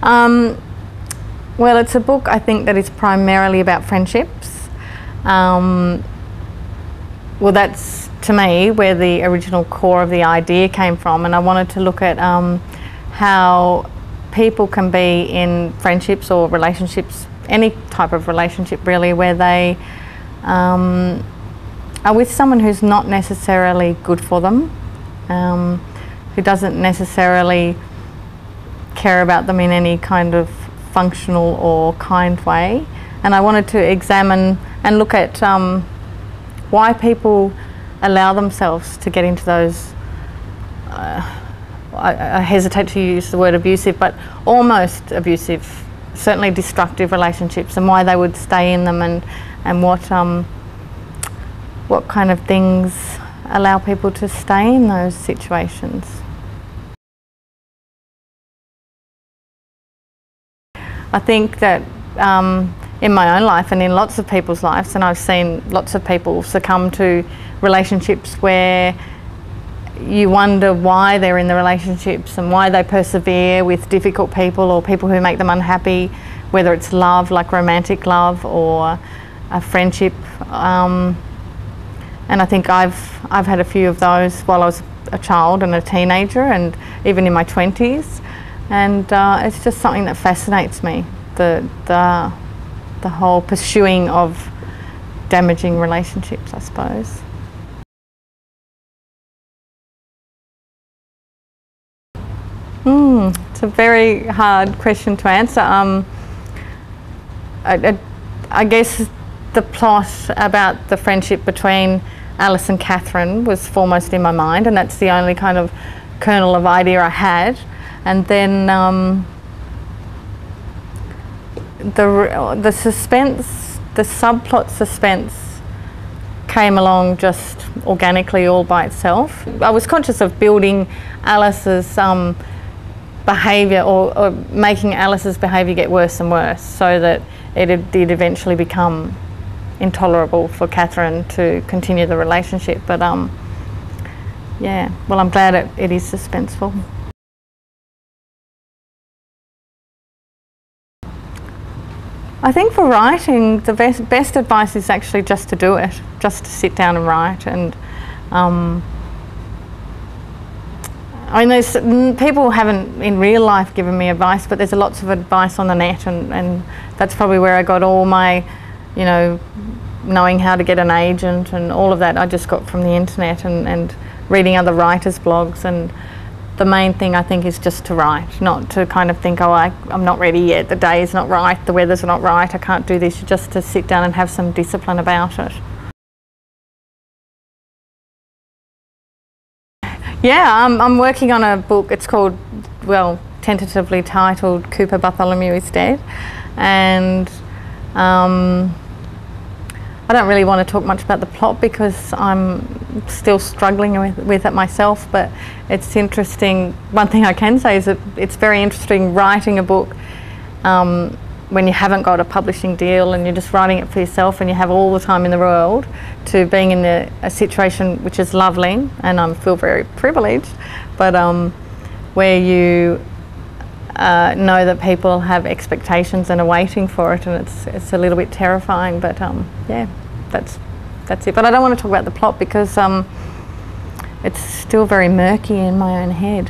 Well, it's a book I think that is primarily about friendships. Well, that's to me where the original core of the idea came from, and I wanted to look at how people can be in friendships or relationships, any type of relationship really, where they are with someone who's not necessarily good for them, who doesn't necessarily care about them in any kind of functional or kind way. And I wanted to examine and look at why people allow themselves to get into those, I hesitate to use the word abusive, but almost abusive, certainly destructive relationships, and why they would stay in them, and what kind of things allow people to stay in those situations. I think that in my own life and in lots of people's lives, and I've seen lots of people succumb to relationships where you wonder why they're in the relationships and why they persevere with difficult people or people who make them unhappy, whether it's love, like romantic love, or a friendship. And I think I've had a few of those while I was a child and a teenager, and even in my 20s. And it's just something that fascinates me, the whole pursuing of damaging relationships, I suppose. It's a very hard question to answer. I guess the plot about the friendship between Alice and Katherine was foremost in my mind, and that's the only kind of kernel of idea I had. And then the suspense, the subplot suspense, came along just organically all by itself. I was conscious of building Alice's behaviour, or making Alice's behaviour get worse and worse, so that it did eventually become intolerable for Katherine to continue the relationship. But yeah, well, I'm glad it is suspenseful. I think for writing, the best advice is actually just to do it, just to sit down and write. And I mean, people haven't in real life given me advice, but there's lots of advice on the net, and that's probably where I got all my, you know, knowing how to get an agent and all of that. I just got from the internet and reading other writers' blogs. And the main thing, I think, is just to write, not to kind of think, oh, I'm not ready yet, the day is not right, the weather's not right, I can't do this. Just to sit down and have some discipline about it. Yeah, I'm working on a book. It's called, well, tentatively titled Cooper Bartholomew is Dead. And I don't really want to talk much about the plot because I'm still struggling with it myself, but it's interesting. One thing I can say is that it's very interesting writing a book when you haven't got a publishing deal and you're just writing it for yourself and you have all the time in the world, to being in a situation which is lovely, and I feel very privileged, but where you know that people have expectations and are waiting for it, and it's a little bit terrifying. But yeah, that's it. But I don't want to talk about the plot because it's still very murky in my own head.